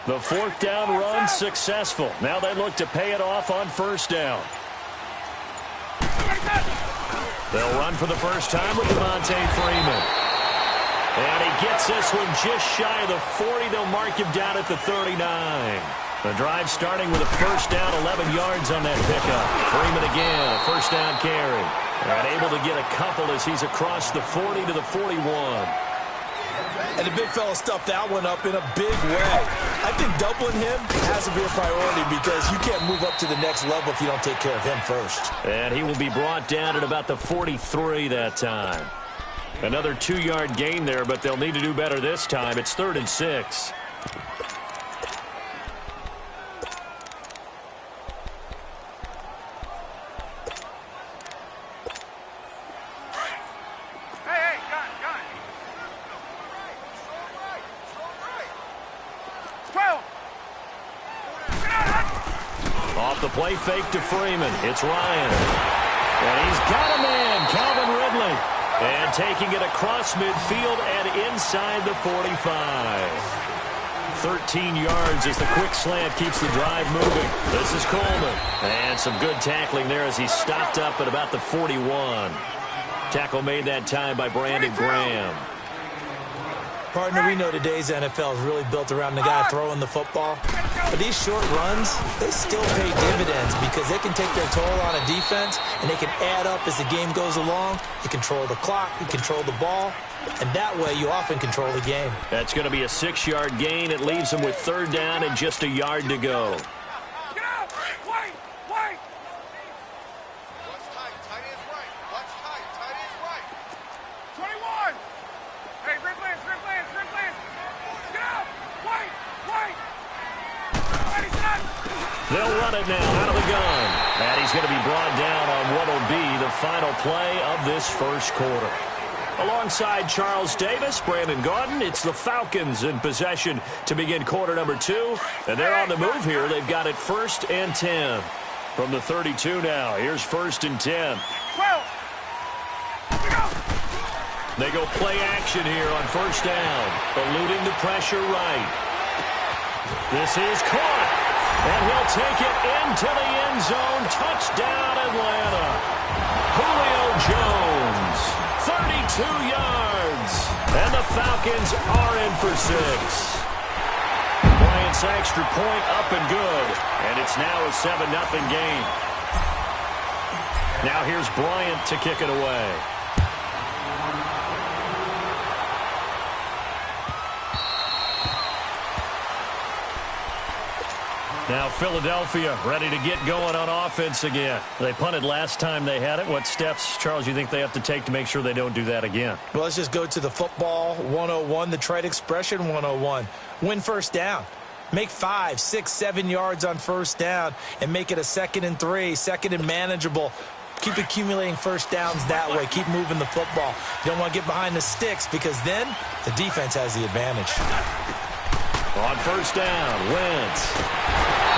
The fourth down run successful. Now they look to pay it off on first down. They'll run for the first time with Devontae Freeman. And he gets this one just shy of the 40. They'll mark him down at the 39. The drive starting with a first down, 11 yards on that pickup. Freeman again, a first down carry. And able to get a couple as he's across the 40 to the 41. And the big fella stuffed that one up in a big way. I think doubling him has to be a priority because you can't move up to the next level if you don't take care of him first. And he will be brought down at about the 43 that time. Another 2-yard gain there, but they'll need to do better this time. It's 3rd and 6. Off the play fake to Freeman. It's Ryan. And he's got a man, Calvin Ridley. And taking it across midfield and inside the 45. 13 yards as the quick slant keeps the drive moving. This is Coleman. And some good tackling there as he stopped up at about the 41. Tackle made that time by Brandon Graham. Partner, we know today's NFL is really built around the guy throwing the football. But these short runs, they still pay dividends because they can take their toll on a defense and they can add up as the game goes along. You control the clock, you control the ball, and that way you often control the game. That's going to be a 6-yard gain. It leaves them with 3rd down and just a yard to go. Get out! Wait! Wait! Watch tight. Tight is right. Watch tight. Tight is right. 21! Hey, Rick Lance! Get out! Wait! Wait! Ready, set! They'll run it now out of the gun. And he's going to be brought down on what will be the final play of this first quarter. Alongside Charles Davis, Brandon Gaudin, it's the Falcons in possession to begin quarter number 2. And they're on the move here. They've got it 1st and 10. From the 32 now, here's 1st and 10. 12! They go play action here on first down. Eluding the pressure right. This is caught. And he'll take it into the end zone. Touchdown, Atlanta. Julio Jones. 32 yards. And the Falcons are in for 6. Bryant's extra point up and good. And it's now a 7-0 game. Now here's Bryant to kick it away. Now Philadelphia ready to get going on offense again. They punted last time they had it. What steps, Charles, you think they have to take to make sure they don't do that again? Well, let's just go to the football 101, the trade expression 101. Win first down. Make 5, 6, 7 yards on first down and make it a 2nd and 3, 2nd and manageable. Keep accumulating first downs that way. Keep moving the football. You don't want to get behind the sticks because then the defense has the advantage. On first down, Wentz.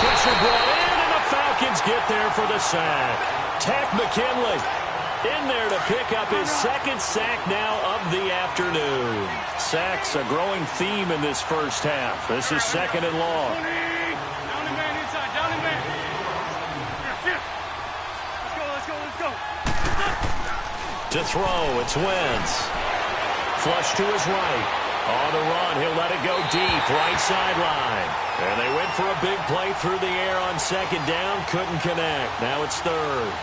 Pressure brought in, and the Falcons get there for the sack. Takk McKinley in there to pick up his 2nd sack now of the afternoon. Sacks a growing theme in this first half. This is 2nd and long. Down and man inside. Down and man. Here, shift. Let's go. To throw, it's Wentz. Flush to his right. On the run, he'll let it go deep, right sideline. And they went for a big play through the air on 2nd down, couldn't connect. Now it's 3rd.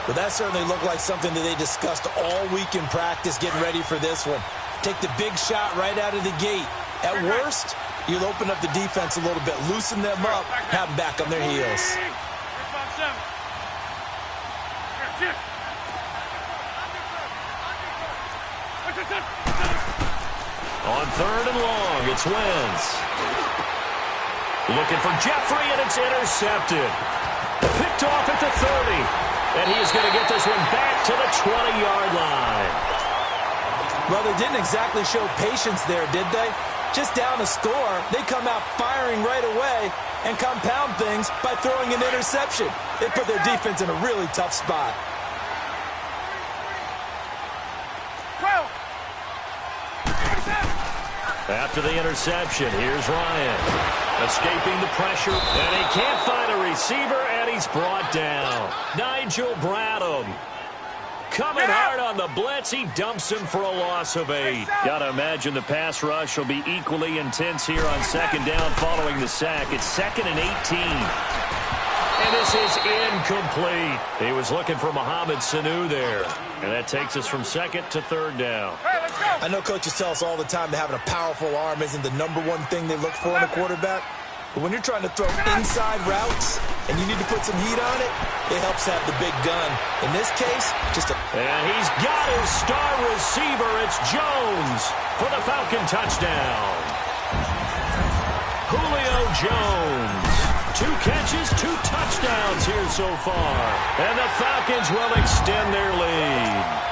Well, that certainly looked like something that they discussed all week in practice getting ready for this one. Take the big shot right out of the gate. At worst, you'll open up the defense a little bit, loosen them up, have them back on their heels. On 3rd and long, it's Wentz. Looking for Jeffrey, and it's intercepted. Picked off at the 30. And he is going to get this one back to the 20-yard line. Well, they didn't exactly show patience there, did they? Just down a score, they come out firing right away and compound things by throwing an interception. They put their defense in a really tough spot. After the interception, here's Ryan. Escaping the pressure, and he can't find a receiver, and he's brought down. Nigel Bradham. Coming hard on the blitz, he dumps him for a loss of 8. Got to imagine the pass rush will be equally intense here on second down following the sack. It's 2nd and 18. And this is incomplete. He was looking for Mohamed Sanu there. And that takes us from 2nd to 3rd down. Hey, let's go. I know coaches tell us all the time that having a powerful arm isn't the #1 thing they look for in a quarterback. But when you're trying to throw inside routes and you need to put some heat on it, it helps have the big gun. In this case, just a... And he's got his star receiver. It's Jones for the Falcon touchdown. Julio Jones. 2 catches, 2 touchdowns here so far. And the Falcons will extend their lead.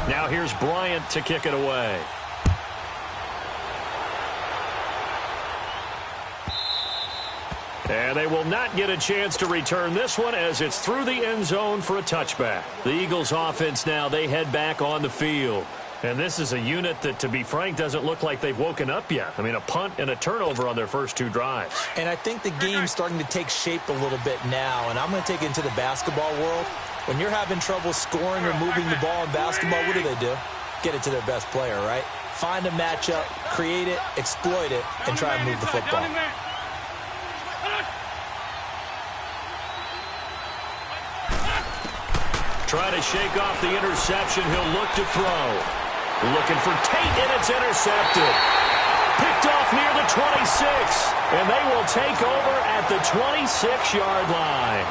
Now here's Bryant to kick it away. And they will not get a chance to return this one as it's through the end zone for a touchback. The Eagles offense now, they head back on the field. And this is a unit that, to be frank, doesn't look like they've woken up yet. I mean, a punt and a turnover on their first 2 drives. And I think the game's starting to take shape a little bit now. And I'm going to take it into the basketball world. When you're having trouble scoring or moving the ball in basketball, what do? Get it to their best player, right? Find a matchup, create it, exploit it, and try and move the football. Try to shake off the interception. He'll look to throw. Looking for Tate, and it's intercepted. Picked off near the 26, and they will take over at the 26-yard line.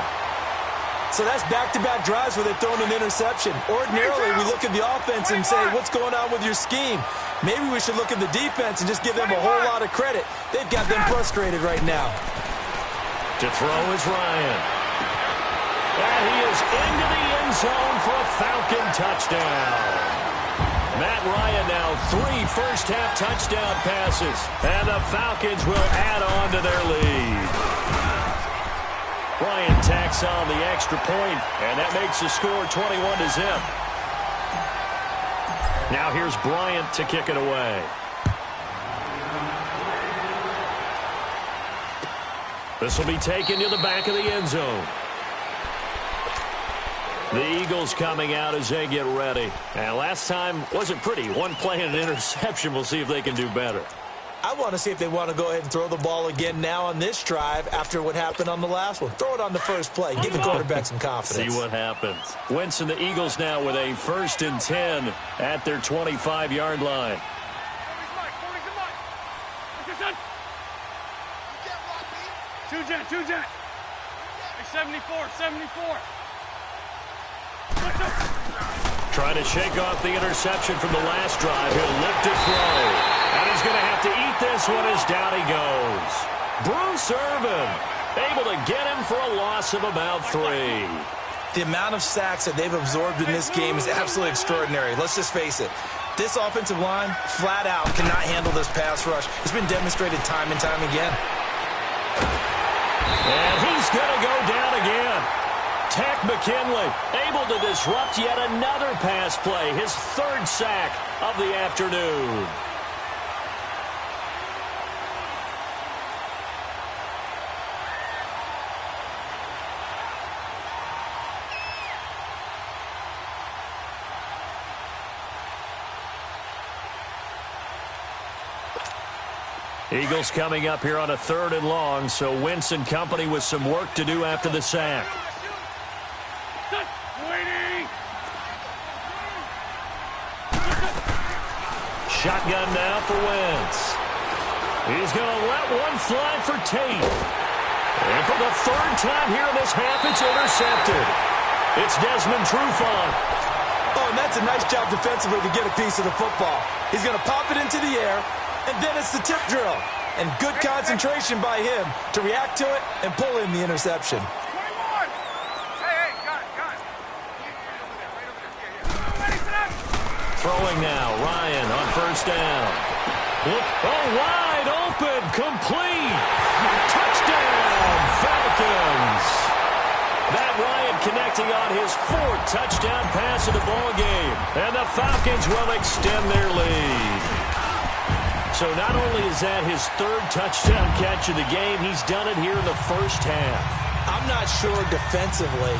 So that's back-to-back drives where they've thrown an interception. Ordinarily, we look at the offense and say, what's going on with your scheme? Maybe we should look at the defense and just give them a whole lot of credit. They've got them frustrated right now. To throw is Ryan. And he is into the end zone for a Falcon touchdown. Matt Ryan now 3 first-half touchdown passes. And the Falcons will add on to their lead. Ryan tacks on the extra point, and that makes the score 21-0. Now here's Bryant to kick it away. This will be taken to the back of the end zone. The Eagles coming out as they get ready. And last time wasn't pretty. 1 play and an interception. We'll see if they can do better. I want to see if they want to go ahead and throw the ball again now on this drive after what happened on the last one. Throw it on the first play. Give the quarterback some confidence. See what happens. Wentz and the Eagles now with a 1st and 10 at their 25-yard line. Two jet. 74. Trying to shake off the interception from the last drive. He'll look to throw. And he's going to have to eat this one as down he goes. Bruce Irvin able to get him for a loss of about 3. The amount of sacks that they've absorbed in this game is absolutely extraordinary. Let's just face it. This offensive line, flat out, cannot handle this pass rush. It's been demonstrated time and time again. And he's going to go down again. Tack McKinley able to disrupt yet another pass play. His 3rd sack of the afternoon. Eagles coming up here on a 3rd and long, so Wentz and company with some work to do after the sack. Shotgun now for Wentz. He's going to let one fly for Tate. And for the 3rd time here in this half, it's intercepted. It's Desmond Trufant. Oh, and that's a nice job defensively to get a piece of the football. He's going to pop it into the air, and then it's the tip drill. And good concentration by him to react to it and pull in the interception. 21. Hey, got it. throwing now. Ryan on first down. Look, wide open, complete. Touchdown, Falcons. Matt Ryan connecting on his 4th touchdown pass of the ball game. And the Falcons will extend their lead. So not only is that his 3rd touchdown catch of the game, he's done it here in the first half. I'm not sure defensively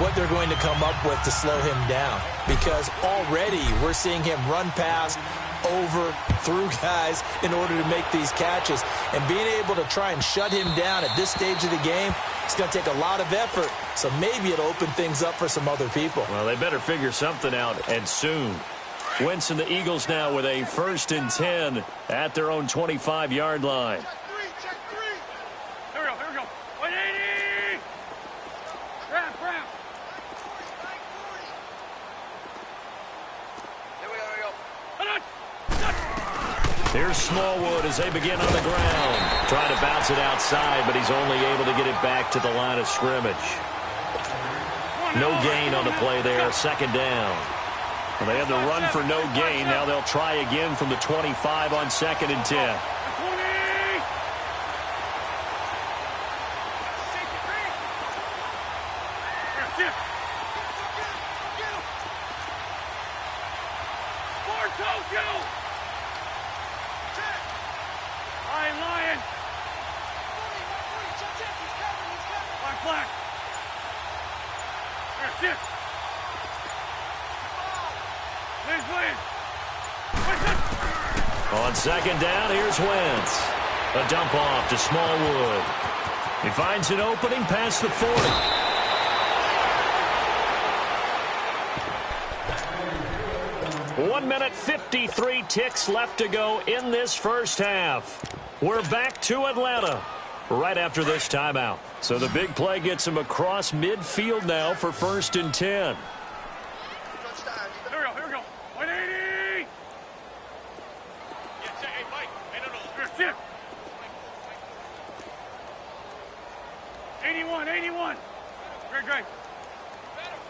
what they're going to come up with to slow him down, because already we're seeing him run past, over, through guys in order to make these catches. And being able to try and shut him down at this stage of the game, it's going to take a lot of effort. So maybe it'll open things up for some other people. Well, they better figure something out, and soon. Wentz and the Eagles now with a 1st and 10 at their own 25-yard line. Check three. Here we go. 180. Grab. Here we go. Here's Smallwood as they begin on the ground. Trying to bounce it outside, but he's only able to get it back to the line of scrimmage. No gain on the play there, 2nd down. Well, they had the run for no gain. Now they'll try again from the 25 on 2nd and 10. 20. Lion. Black. Here, On 2nd down, here's Wentz. A dump off to Smallwood. He finds an opening past the 40. 1 minute, 53 ticks left to go in this first half. We're back to Atlanta right after this timeout. So the big play gets him across midfield now for 1st and 10. Here we go. 180. Hey, Mike. Hey, no. Here, 81. Great.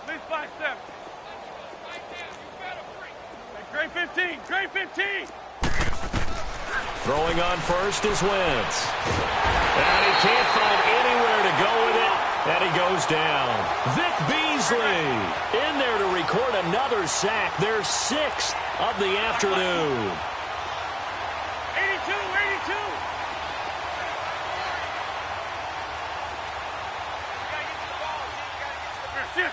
Please 5-7. Great 15. Throwing on first is Wentz. And he can't find anywhere to go with it. And he goes down. Vic Beasley in there to record another sack. Their 6th of the afternoon. 82. Here,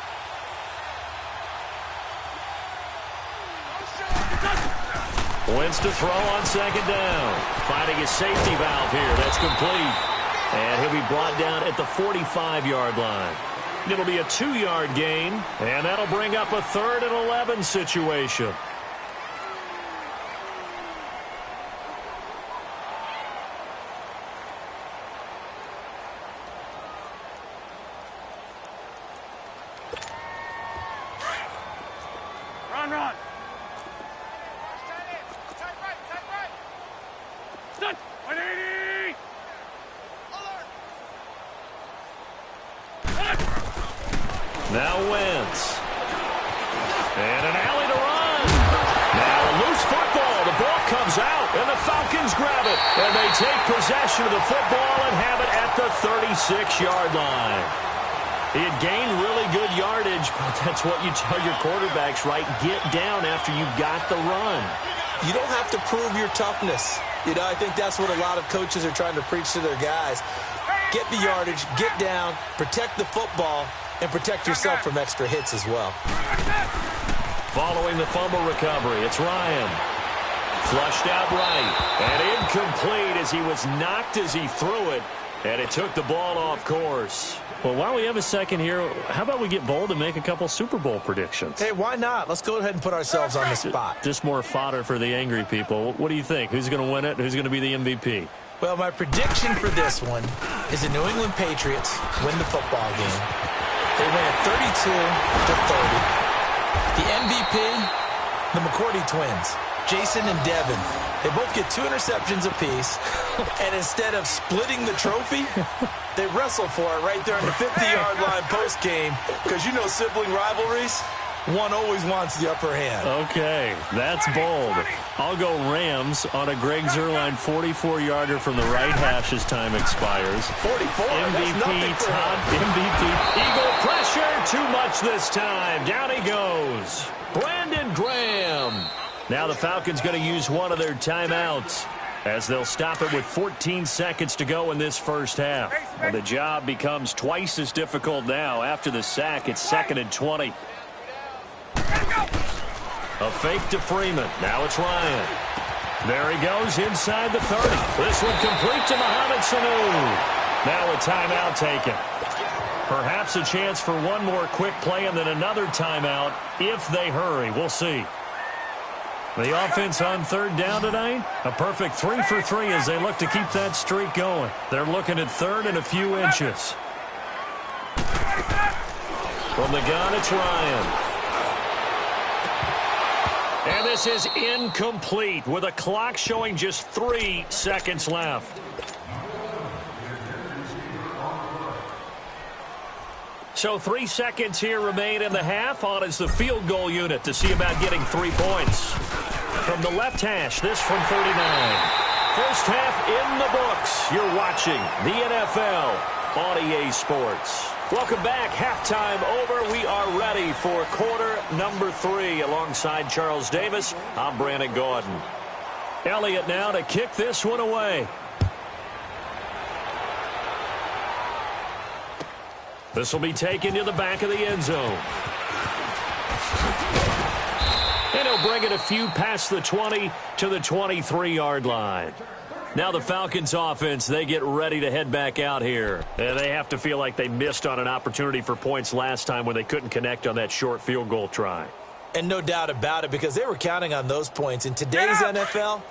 Wentz to throw on 2nd down. Finding his safety valve here. That's complete. And he'll be brought down at the 45-yard line. It'll be a 2-yard gain, and that'll bring up a 3rd and 11 situation. Run. Set. 180. Now Wentz. And an alley to run. Now a loose football. The ball comes out, and the Falcons grab it. And they take possession of the football and have it at the 36-yard line. He had gained really good yardage, but that's what you tell your quarterbacks, right? Get down after you've got the run. You don't have to prove your toughness. I think that's what a lot of coaches are trying to preach to their guys. Get the yardage, get down, protect the football, and protect yourself from extra hits as well. Following the fumble recovery, it's Ryan. Flushed out right, and incomplete as he was knocked as he threw it, and it took the ball off course. Well, while we have a second here, how about we get bold and make a couple Super Bowl predictions? Hey, why not? Let's go ahead and put ourselves on the spot. Just more fodder for the angry people. What do you think? Who's going to win it? Who's going to be the MVP? Well, my prediction for this one is the New England Patriots win the football game. They win it 32-30. The MVP, the McCourty twins, Jason and Devin. They both get 2 interceptions apiece, and instead of splitting the trophy, they wrestle for it right there on the 50-yard line post-game, because you know sibling rivalries, One always wants the upper hand. Okay, that's bold. I'll go Rams on a Greg Zuerlein 44-yarder from the right hash as time expires. 44, MVP, top MVP. Eagle pressure, too much this time. Down he goes. Brandon Graham. Now the Falcons going to use one of their timeouts, as they'll stop it with 14 seconds to go in this first half. And the job becomes twice as difficult now. After the sack, it's 2nd and 20. A fake to Freeman. Now it's Ryan. There he goes inside the 30. This one complete to Mohamed Sanu. Now a timeout taken. Perhaps a chance for one more quick play and then another timeout if they hurry. We'll see. The offense on 3rd down tonight, a perfect 3 for 3 as they look to keep that streak going. They're looking at 3rd and a few inches. From the gun, it's Ryan. And this is incomplete with a clock showing just 3 seconds left. So 3 seconds here remain in the half. On is the field goal unit to see about getting 3 points. From the left hash, this from 39. First half in the books. You're watching the NFL on EA Sports. Welcome back. Halftime over. We are ready for quarter number 3. Alongside Charles Davis, I'm Brandon Gordon. Elliott now to kick this one away. This will be taken to the back of the end zone. And he'll bring it a few past the 20 to the 23-yard line. Now the Falcons offense, they get ready to head back out here. And they have to feel like they missed on an opportunity for points last time when they couldn't connect on that short field goal try. And no doubt about it, because they were counting on those points. In today's NFL,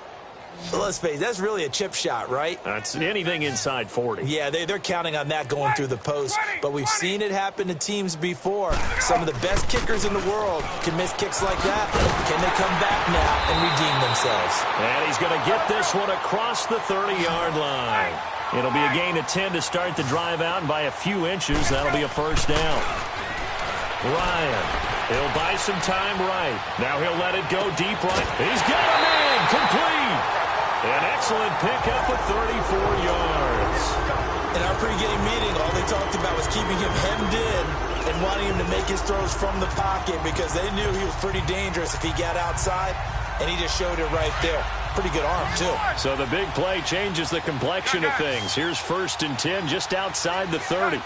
let's face it, that's really a chip shot, right? That's anything inside 40. Yeah, they're counting on that going through the post. But we've seen it happen to teams before. Some of the best kickers in the world can miss kicks like that. Can they come back now and redeem themselves? And he's going to get this one across the 30-yard line. It'll be a gain of 10 to start the drive out, and by a few inches, that'll be a first down. Ryan, he'll buy some time right. Now he'll let it go deep right. He's got a man complete. An excellent pickup of 34 yards. In our pregame meeting, all they talked about was keeping him hemmed in and wanting him to make his throws from the pocket because they knew he was pretty dangerous if he got outside, and he just showed it right there. Pretty good arm, too. So the big play changes the complexion of things. Here's 1st and 10 just outside the 30.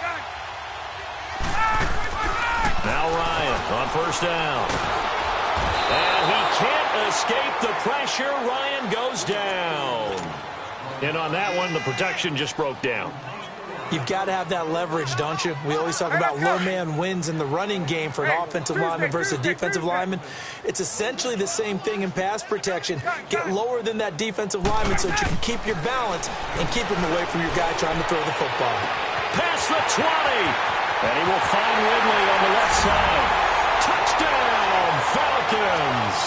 Now Ryan on 1st down. And he can't escape the pressure. Ryan goes down. And on that one, the protection just broke down. You've got to have that leverage, don't you? We always talk about low man wins in the running game for an offensive lineman versus a defensive lineman. It's essentially the same thing in pass protection. Get lower than that defensive lineman so that you can keep your balance and keep him away from your guy trying to throw the football. Past the 20. And he will find Ridley on the left side. Touchdown, Falcons.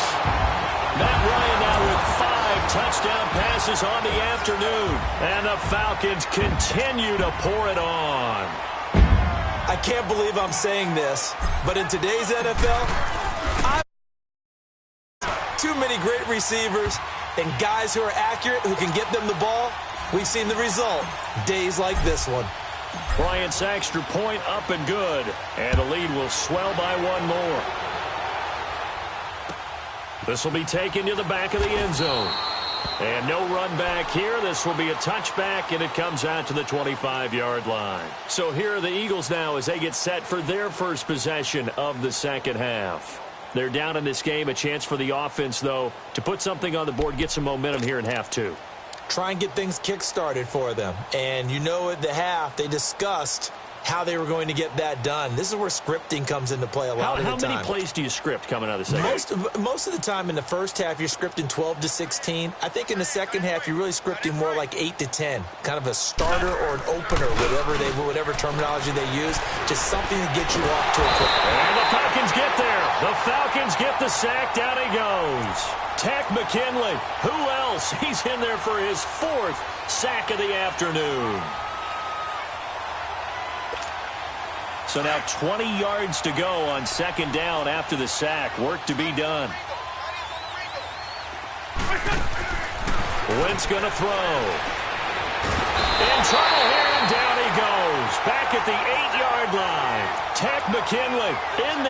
Matt Ryan now with 5 touchdown passes on the afternoon. And the Falcons continue to pour it on. I can't believe I'm saying this, but in today's NFL, too many great receivers and guys who are accurate, who can get them the ball. We've seen the result. Days like this one. Bryant's extra point up and good. And the lead will swell by 1 more. This will be taken to the back of the end zone. And no run back here. This will be a touchback, and it comes out to the 25-yard line. So here are the Eagles now as they get set for their first possession of the second half. They're down in this game. A chance for the offense, though, to put something on the board, get some momentum here in half 2. Try and get things kick-started for them. And you know at the half, they discussed how they were going to get that done. This is where scripting comes into play a lot of the time. How many plays do you script coming out of the second? Most of the time in the first half, you're scripting 12 to 16. I think in the second half, you're really scripting more like 8 to 10. Kind of a starter or an opener, whatever terminology they use. Just something to get you off to a quick. And the Falcons get there. The Falcons get the sack. Down he goes. Takk McKinley. Who else? He's in there for his 4th sack of the afternoon. So now 20 yards to go on second down after the sack. Work to be done. Wentz going to throw. In trouble here, and down he goes. Back at the 8-yard line. Tech McKinley in there.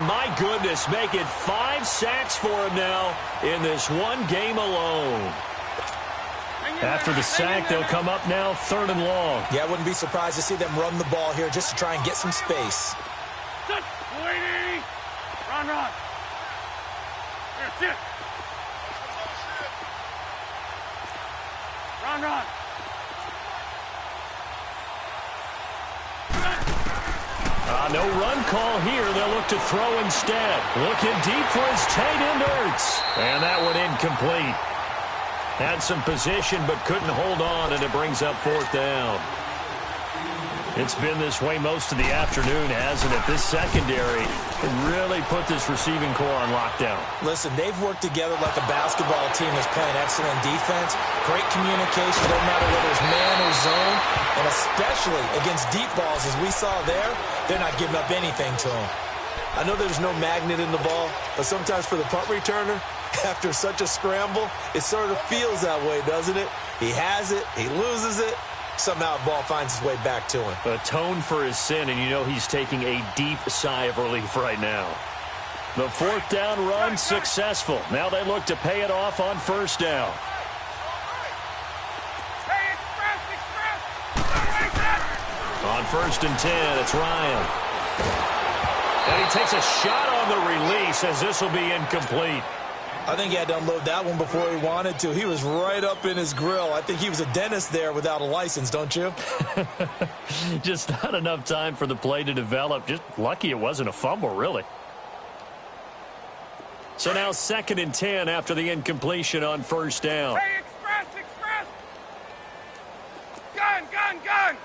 My goodness, make it 5 sacks for him now in this one game alone. After the sack, they'll come up now 3rd and long. Yeah, I wouldn't be surprised to see them run the ball here just to try and get some space. Waiting. Run. Here, sit. Run. No run call here. They'll look to throw instead. Looking deep for his tight end, Ertz. And that one incomplete. Had some position but couldn't hold on, and it brings up 4th down. It's been this way most of the afternoon, hasn't it? This secondary can really put this receiving core on lockdown. Listen, they've worked together like a basketball team that's playing excellent defense. Great communication, no matter whether it's man or zone. And especially against deep balls, as we saw there, they're not giving up anything to them. I know there's no magnet in the ball, but sometimes for the punt returner, after such a scramble, it sort of feels that way, doesn't it? He has it, he loses it, somehow the ball finds its way back to him. Atone for his sin, and you know he's taking a deep sigh of relief right now. The 4th down run successful. Now they look to pay it off on 1st down. On 1st and 10, it's Ryan. And he takes a shot on the release as this will be incomplete. I think he had to unload that one before he wanted to. He was right up in his grill. I think he was a dentist there without a license, don't you? Just not enough time for the play to develop. Just lucky it wasn't a fumble, really. So now 2nd and 10 after the incompletion on 1st down. Hey, express! Gun!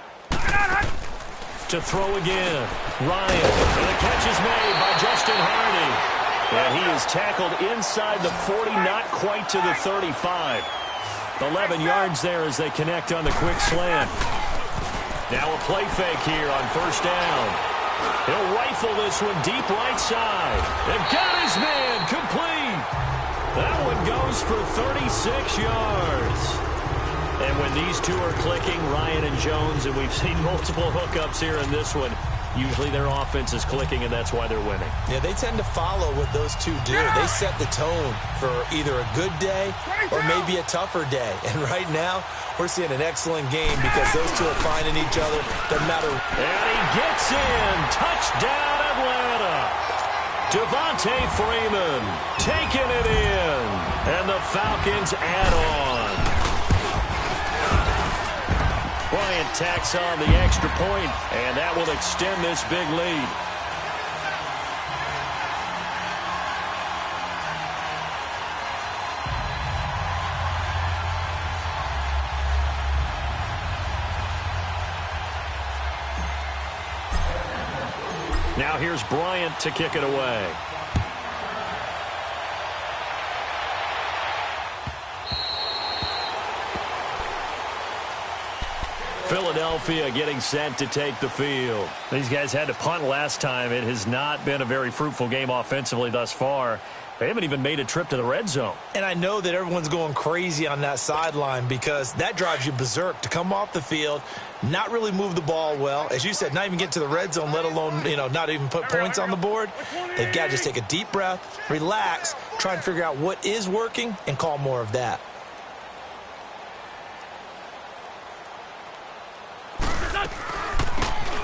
To throw again. Ryan. And the catch is made by Justin Hardy. And he is tackled inside the 40, not quite to the 35. 11 yards there as they connect on the quick slant. Now a play fake here on 1st down. He'll rifle this one deep right side. They've got his man complete. That one goes for 36 yards. And when these two are clicking, Ryan and Jones, and we've seen multiple hookups here in this one, usually their offense is clicking, and that's why they're winning. Yeah, they tend to follow what those two do. They set the tone for either a good day or maybe a tougher day. And right now, we're seeing an excellent game because those two are finding each other. Doesn't matter. And he gets in. Touchdown, Atlanta. Devontae Freeman taking it in. And the Falcons add on. Bryant tacks on the extra point, and that will extend this big lead. Now here's Bryant to kick it away. Philadelphia getting set to take the field. These guys had to punt last time. It has not been a very fruitful game offensively thus far. They haven't even made a trip to the red zone. And I know that everyone's going crazy on that sideline because that drives you berserk to come off the field, not really move the ball well. As you said, not even get to the red zone, let alone, not even put points on the board. They've got to just take a deep breath, relax, try and figure out what is working, and call more of that.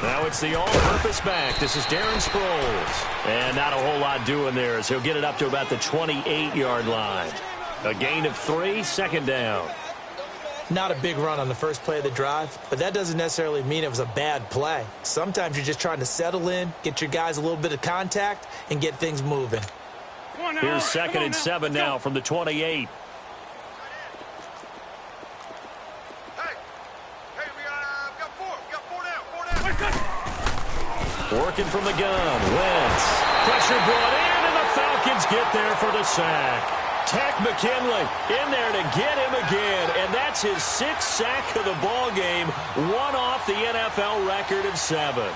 Now it's the all-purpose back. This is Darren Sproles. And not a whole lot doing there as he'll get it up to about the 28-yard line. A gain of 3, 2nd down. Not a big run on the first play of the drive, but that doesn't necessarily mean it was a bad play. Sometimes you're just trying to settle in, get your guys a little bit of contact, and get things moving. Here's 2nd and 7 now from the 28. Working from the gun. Wentz. Pressure brought in, and the Falcons get there for the sack. Tech McKinley in there to get him again, and that's his 6th sack of the ball game, one off the NFL record of 7.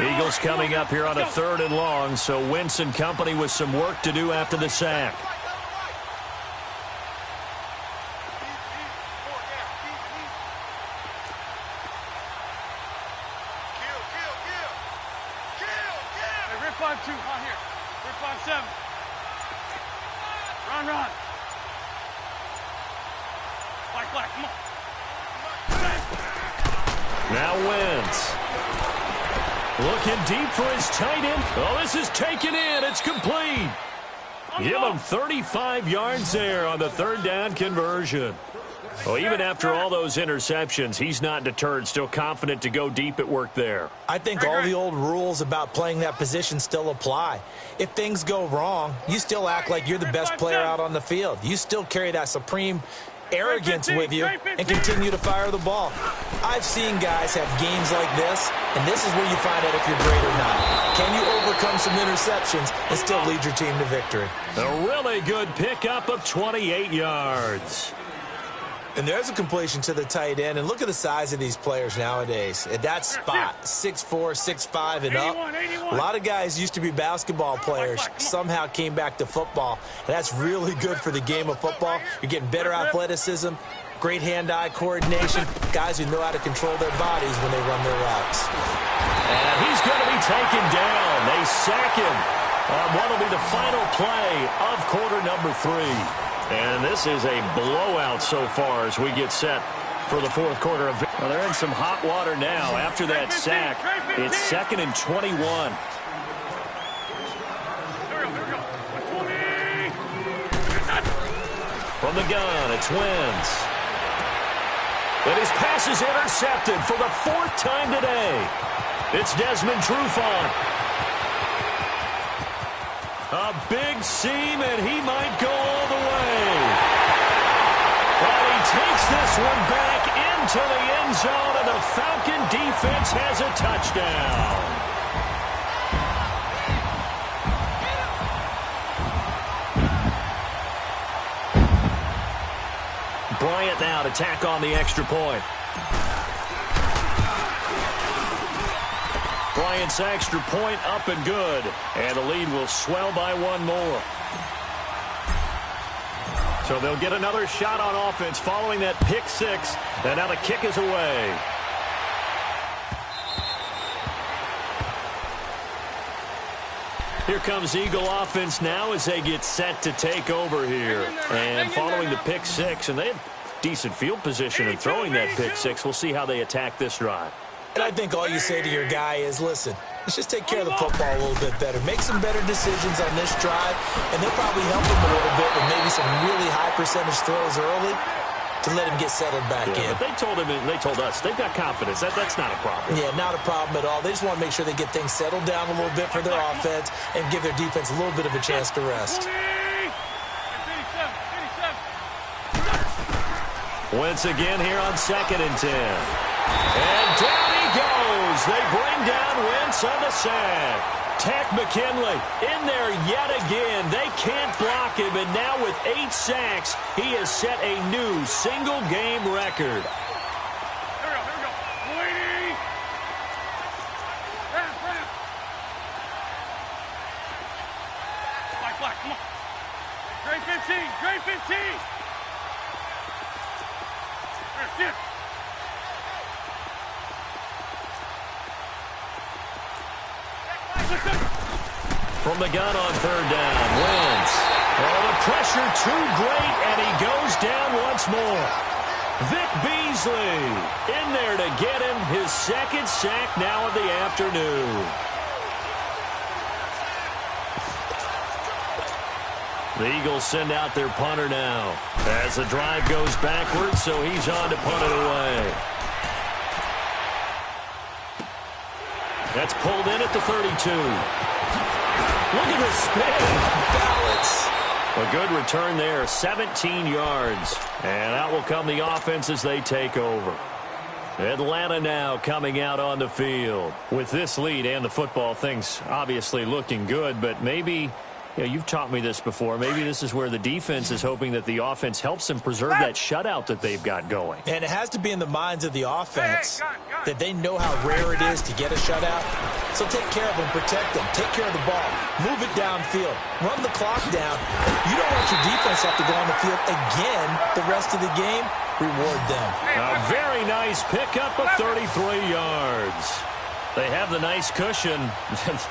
Eagles coming up here on a 3rd and long, so Wentz and company with some work to do after the sack. Rip 5-2 on here. Rip 5-7. Run. Black, come on. Now Wentz. Looking deep for his tight end. Oh, this is taken in. It's complete. Give him 35 yards there on the 3rd down conversion. Well, even after all those interceptions, he's not deterred, still confident to go deep at work there. I think all the old rules about playing that position still apply. If things go wrong, you still act like you're the best player out on the field. You still carry that supreme arrogance with you and continue to fire the ball. I've seen guys have games like this, and this is where you find out if you're great or not. Can you overcome some interceptions and still lead your team to victory? A really good pickup of 28 yards. And there's a completion to the tight end. And look at the size of these players nowadays. At that spot, 6'4", 6'5", and up. A lot of guys used to be basketball players, somehow came back to football. And that's really good for the game of football. You're getting better athleticism, great hand-eye coordination, guys who know how to control their bodies when they run their routes. And he's going to be taken down. They sack him on what will be the final play of quarter number 3. And this is a blowout so far as we get set for the 4th quarter. Well, they're in some hot water now. After that sack, it's 2nd and 21. Here we go. 20. From the gun, it's Wentz. And his pass is intercepted for the 4th time today. It's Desmond Trufant. A big seam, and he might go all the way. Well, he takes this one back into the end zone, and the Falcon defense has a touchdown. Bryant now to tack on the extra point. Bryant's extra point up and good. And the lead will swell by one more. So they'll get another shot on offense following that pick 6. And now the kick is away. Here comes Eagle offense now as they get set to take over here. And following the pick 6, and they have decent field position in throwing that pick 6. We'll see how they attack this drive. And I think all you say to your guy is, listen, let's just take care of the football a little bit better. Make some better decisions on this drive, and they'll probably help him a little bit with maybe some really high percentage throws early to let him get settled back in. But they told him, and they told us, they've got confidence. That's not a problem. Yeah, not a problem at all. They just want to make sure they get things settled down a little bit for their offense and give their defense a little bit of a chance to rest. Wentz again here on 2nd and 10. And down he goes. They bring down Wentz on the sack. Tech McKinley in there yet again. They can't block him, and now with 8 sacks, he has set a new single-game record. Here we go. Waiting. Ramp. Black, come on. Great 15. Here, sit. From the gun on 3rd down, Wentz. Oh, the pressure too great, and he goes down once more. Vic Beasley in there to get him his 2nd sack now of the afternoon. The Eagles send out their punter now as the drive goes backwards, so he's on to punt it away. That's pulled in at the 32. Look at the spin. Balance. A good return there, 17 yards. And out will come the offense as they take over. Atlanta now coming out on the field. With this lead and the football, things obviously looking good, but maybe, you've taught me this before, maybe this is where the defense is hoping that the offense helps them preserve that shutout that they've got going. And it has to be in the minds of the offense that they know how rare it is to get a shutout. So take care of them, protect them, take care of the ball, move it downfield, run the clock down. You don't want your defense to have to go on the field again the rest of the game. Reward them. A very nice pickup of 33 yards. They have the nice cushion.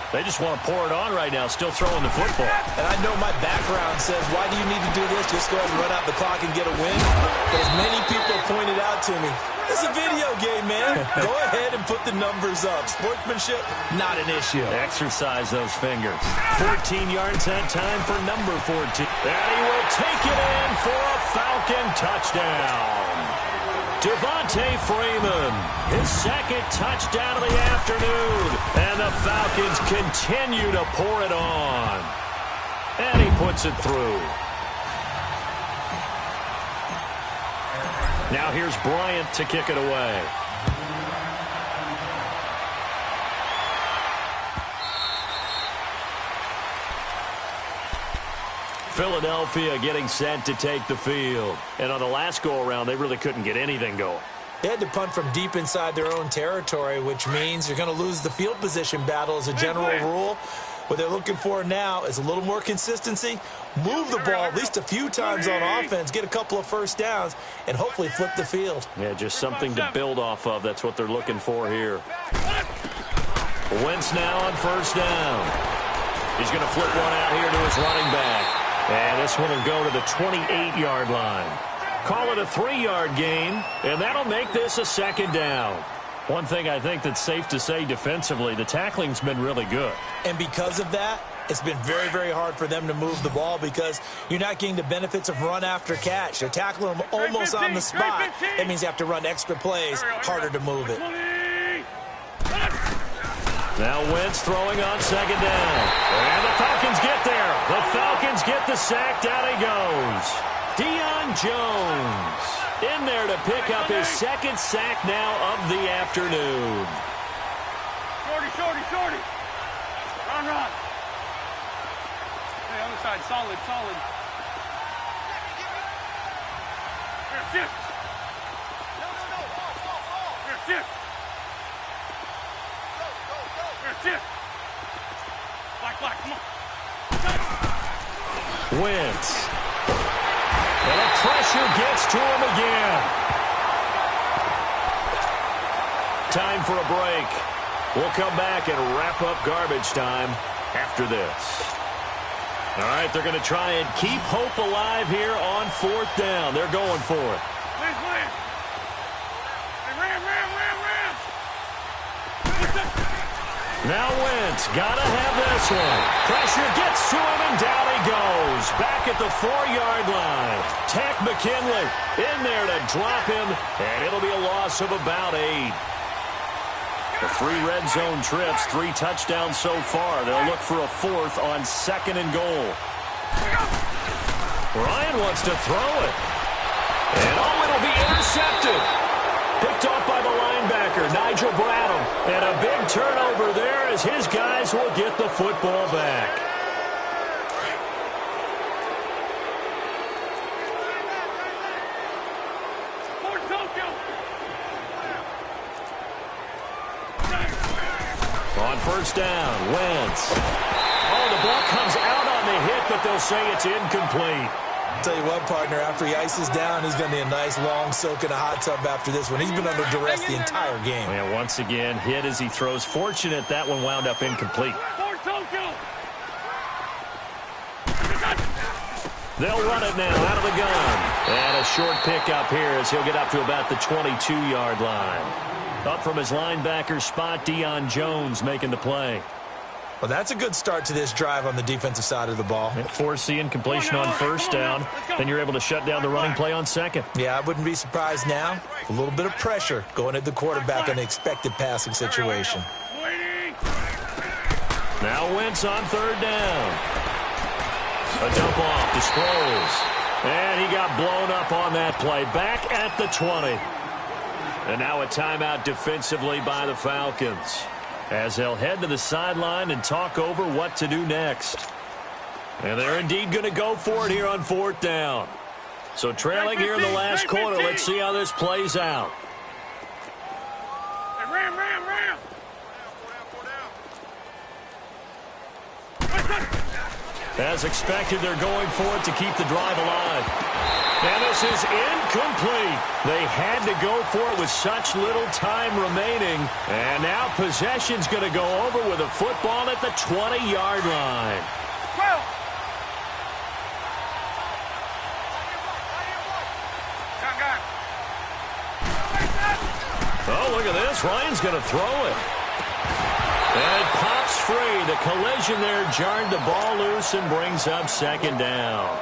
They just want to pour it on right now, still throwing the football. And I know my background says, why do you need to do this? Just go ahead and run out the clock and get a win. But as many people pointed out to me, it's a video game, man. Go ahead and put the numbers up. Sportsmanship, not an issue. Exercise those fingers. 14 yards that time for number 14. And he will take it in for a Falcon touchdown. Devontae Freeman, his second touchdown of the afternoon. And the Falcons continue to pour it on. And he puts it through. Now here's Bryant to kick it away. Philadelphia getting set to take the field. And on the last go-around, they really couldn't get anything going. They had to punt from deep inside their own territory, which means you're going to lose the field position battle as a general rule. What they're looking for now is a little more consistency, move the ball at least a few times on offense, get a couple of first downs, and hopefully flip the field. Yeah, just something to build off of. That's what they're looking for here. Wentz now on first down. He's going to flip one out here to his running back. And this one will go to the 28-yard line. Call it a 3-yard gain, and that'll make this a second down. One thing I think that's safe to say defensively, the tackling's been really good. And because of that, it's been very, very hard for them to move the ball because you're not getting the benefits of run after catch. They're tackling them almost on the spot. That means you have to run extra plays, harder to move it. Now Wentz throwing on second down. And the Falcons get there. The Falcons get the sack. Down he goes. Deion Jones in there to pick up his second sack now of the afternoon. Shorty. Run. Hey, other side, solid. Here, shift. Here, shift. Shift. Black, come on. Wentz. And the pressure gets to him again. Time for a break. We'll come back and wrap up garbage time after this. All right, they're going to try and keep hope alive here on fourth down. They're going for it. Liz. Hey, ram. Now Wentz, gotta have this one. Pressure gets to him, and down he goes. Back at the 4-yard line. Tech McKinley in there to drop him, and it'll be a loss of about 8. The 3 red zone trips, 3 touchdowns so far. They'll look for a 4th on 2nd and goal. Ryan wants to throw it. And it'll be intercepted. Picked off by the linebacker, Nigel Bradham. And a big turnover there as his guys will get the football back. On first down, Wentz. Oh, the ball comes out on the hit, but they'll say it's incomplete. Tell you what, partner, after he ices down, he's going to need a nice long soak in a hot tub after this one. He's been under duress the entire game. And once again, hit as he throws. Fortunate that one wound up incomplete. They'll run it now out of the gun. And a short pickup here as he'll get up to about the 22-yard line. Up from his linebacker spot, Deion Jones making the play. Well, that's a good start to this drive on the defensive side of the ball. Forcing completion on first down. Then you're able to shut down the running play on second. Yeah, I wouldn't be surprised now. A little bit of pressure going at the quarterback in an expected passing situation. Now Wentz on third down. A dump off to Sproles. And he got blown up on that play. Back at the 20. And now a timeout defensively by the Falcons, as they'll head to the sideline and talk over what to do next. And they're indeed going to go for it here on 4th down. So trailing here in the last quarter, let's see how this plays out. Hey, ram. As expected, they're going for it to keep the drive alive. And this is incomplete. They had to go for it with such little time remaining. And now possession's going to go over with a football at the 20-yard line. Oh, look at this. Ryan's going to throw it. And it pops free. The collision there jarred the ball loose and brings up 2nd down.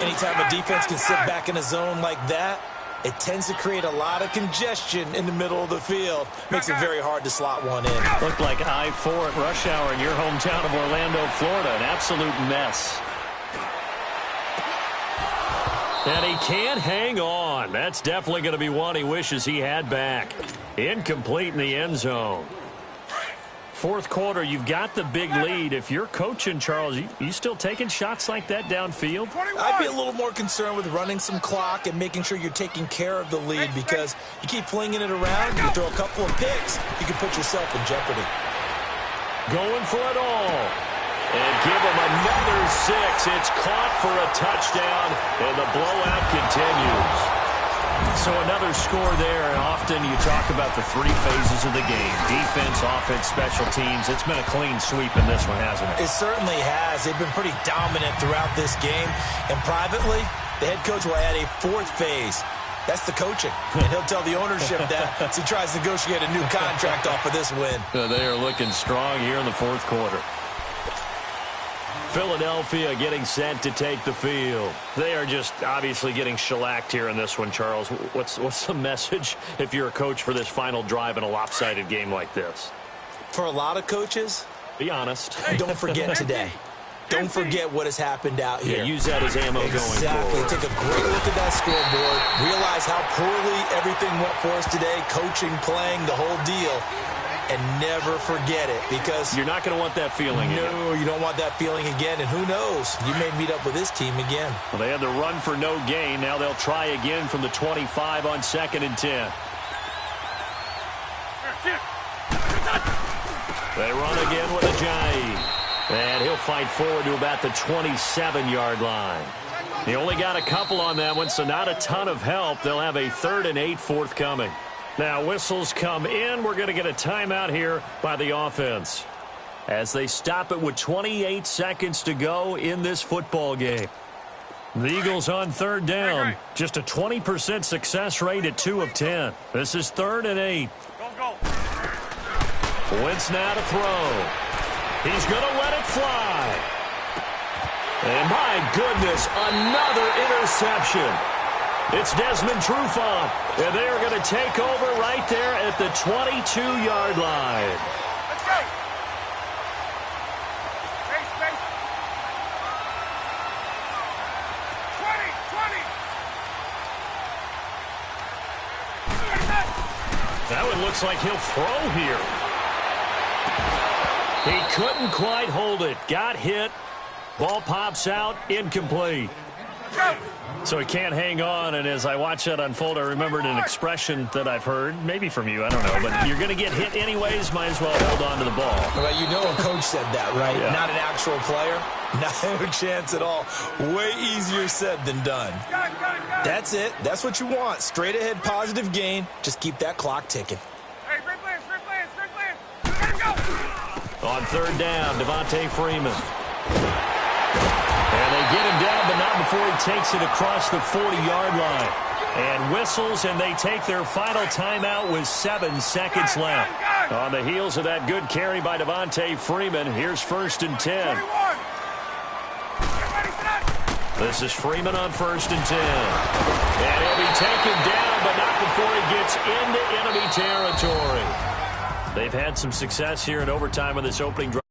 Anytime a defense can sit back in a zone like that, it tends to create a lot of congestion in the middle of the field. Makes it very hard to slot one in. Looked like I-4 at rush hour in your hometown of Orlando, Florida. An absolute mess. And he can't hang on. That's definitely going to be one he wishes he had back. Incomplete in the end zone. 4th quarter, you've got the big lead. If you're coaching, Charles, you still taking shots like that downfield? I'd be a little more concerned with running some clock and making sure you're taking care of the lead, because you keep flinging it around, you throw a couple of picks, you can put yourself in jeopardy. Going for it all. And give him another 6. It's caught for a touchdown, and the blowout continues. So another score there, and often you talk about the 3 phases of the game: defense, offense, special teams. It's been a clean sweep in this one, hasn't it? It certainly has. They've been pretty dominant throughout this game. And privately, the head coach will add a 4th phase. That's the coaching. And he'll tell the ownership that as he tries to negotiate a new contract off of this win. They are looking strong here in the 4th quarter. Philadelphia getting set to take the field. They are just obviously getting shellacked here in this one, Charles. What's the message if you're a coach for this final drive in a lopsided game like this? For a lot of coaches, be honest. Don't forget today. Don't forget what has happened out here. Yeah, use that as ammo going forward. Exactly. Take a great look at that scoreboard. Realize how poorly everything went for us today. Coaching, playing, the whole deal. And never forget it, because you're not going to want that feeling again. No, you don't want that feeling again. And who knows? You may meet up with this team again. Well, they had the run for no gain. Now they'll try again from the 25 on 2nd and 10. They run again with Ajayi. And he'll fight forward to about the 27-yard line. He only got a couple on that one, so not a ton of help. They'll have a 3rd and 8 forthcoming. Now whistles come in. We're going to get a timeout here by the offense, as they stop it with 28 seconds to go in this football game. The Eagles on 3rd down. Just a 20% success rate at 2 of 10. This is 3rd and 8. Go. Wentz now to throw. He's going to let it fly. And my goodness, another interception. It's Desmond Trufant, and they are going to take over right there at the 22-yard line. Let's go. Space. 20. That one looks like he'll throw here. He couldn't quite hold it. Got hit. Ball pops out. Incomplete. Let's go. So he can't hang on, and as I watch that unfold, I remembered an expression that I've heard, maybe from you, I don't know, but you're going to get hit anyways, might as well hold on to the ball. Well, you know a coach said that, right? Yeah. Not an actual player. No chance at all. Way easier said than done. Got it. That's it. That's what you want. Straight ahead positive gain. Just keep that clock ticking. Hey, straight plans. Let him go. On 3rd down, Devontae Freeman. And they get him down, but not before he takes it across the 40-yard line. And whistles, and they take their final timeout with 7 seconds left. On the heels of that good carry by Devontae Freeman, here's 1st and 10. This is Freeman on 1st and 10. And he'll be taken down, but not before he gets into enemy territory. They've had some success here in overtime on this opening drive.